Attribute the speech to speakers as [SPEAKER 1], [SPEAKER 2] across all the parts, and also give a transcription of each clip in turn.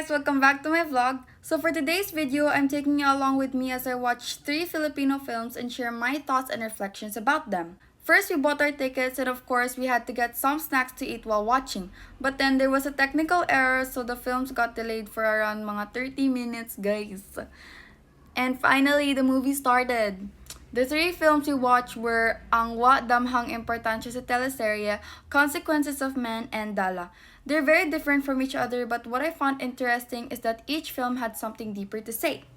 [SPEAKER 1] guys! Welcome back to my vlog. So for today's video, I'm taking you along with me as I watch 3 Filipino films and share my thoughts and reflections about them. First, we bought our tickets and of course, we had to get some snacks to eat while watching. But then there was a technical error so the films got delayed for around mga 30 minutes, guys. And finally, the movie started. The 3 films we watched were Ang Wa Damhang Importansya sa Teleserye, Consequences of Man, and Dala. They're very different from each other, but what I found interesting is that each film had something deeper to say.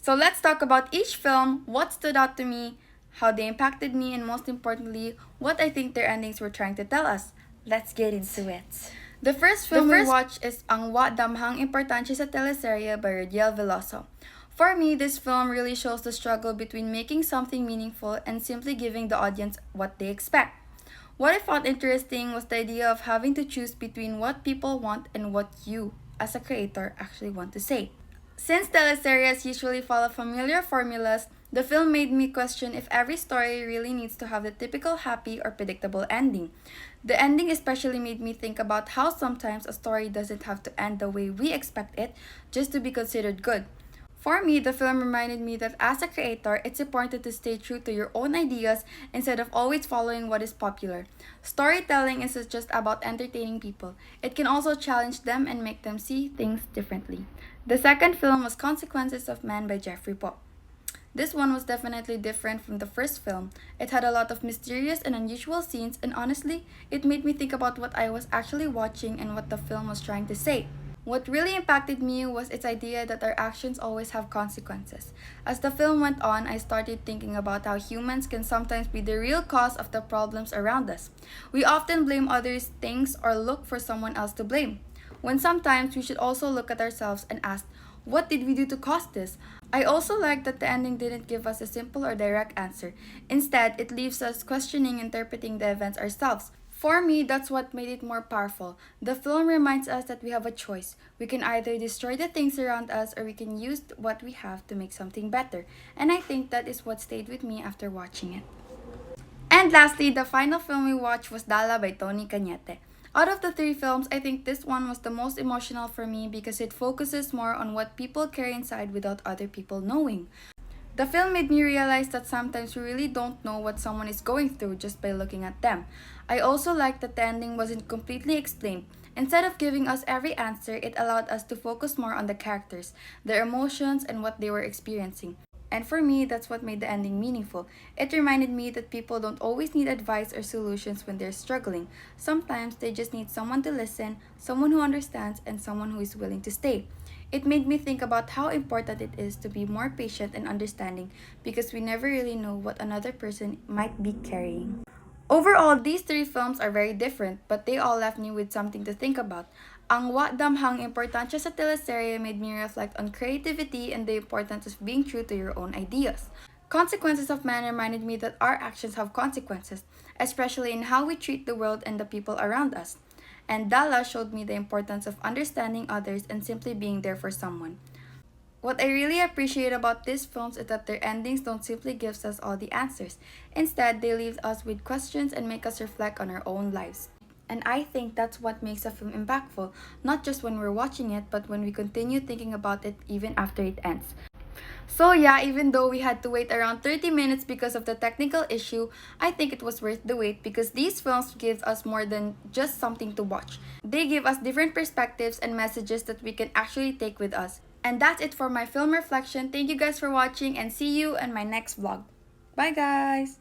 [SPEAKER 1] So let's talk about each film, what stood out to me, how they impacted me, and most importantly, what I think their endings were trying to tell us. Let's get into it. The first film we watched is Ang Wa Damhang Importansya sa Teleserye by Rodiel Veloso. For me, this film really shows the struggle between making something meaningful and simply giving the audience what they expect. What I found interesting was the idea of having to choose between what people want and what you, as a creator, actually want to say. Since teleseries usually follow familiar formulas, the film made me question if every story really needs to have the typical happy or predictable ending. The ending especially made me think about how sometimes a story doesn't have to end the way we expect it just to be considered good. For me, the film reminded me that as a creator, it's important to stay true to your own ideas instead of always following what is popular. Storytelling isn't just about entertaining people. It can also challenge them and make them see things differently. The second film was Consequences of Man by Jeffrey Po. This one was definitely different from the first film. It had a lot of mysterious and unusual scenes, and honestly, it made me think about what I was actually watching and what the film was trying to say. What really impacted me was its idea that our actions always have consequences. As the film went on, I started thinking about how humans can sometimes be the real cause of the problems around us. We often blame others, things, or look for someone else to blame, when sometimes we should also look at ourselves and ask, what did we do to cause this? I also like that the ending didn't give us a simple or direct answer. Instead, it leaves us questioning and interpreting the events ourselves. For me, that's what made it more powerful. The film reminds us that we have a choice. We can either destroy the things around us or we can use what we have to make something better. And I think that is what stayed with me after watching it. And lastly, the final film we watched was Dala by Tony Cañete. Out of the 3 films, I think this one was the most emotional for me because it focuses more on what people carry inside without other people knowing. The film made me realize that sometimes we really don't know what someone is going through just by looking at them. I also liked that the ending wasn't completely explained. Instead of giving us every answer, it allowed us to focus more on the characters, their emotions, and what they were experiencing. And for me, that's what made the ending meaningful. It reminded me that people don't always need advice or solutions when they're struggling. Sometimes they just need someone to listen, someone who understands, and someone who is willing to stay. It made me think about how important it is to be more patient and understanding because we never really know what another person might be carrying. Overall, these 3 films are very different, but they all left me with something to think about. Ang Wa Damhang Importansya sa Teleserye made me reflect on creativity and the importance of being true to your own ideas. Consequences of Man reminded me that our actions have consequences, especially in how we treat the world and the people around us. And Dala showed me the importance of understanding others and simply being there for someone. What I really appreciate about these films is that their endings don't simply give us all the answers. Instead, they leave us with questions and make us reflect on our own lives. And I think that's what makes a film impactful, not just when we're watching it, but when we continue thinking about it even after it ends. So yeah, even though we had to wait around 30 minutes because of the technical issue, I think it was worth the wait because these films give us more than just something to watch. They give us different perspectives and messages that we can actually take with us. And that's it for my film reflection. Thank you guys for watching and see you in my next vlog. Bye guys!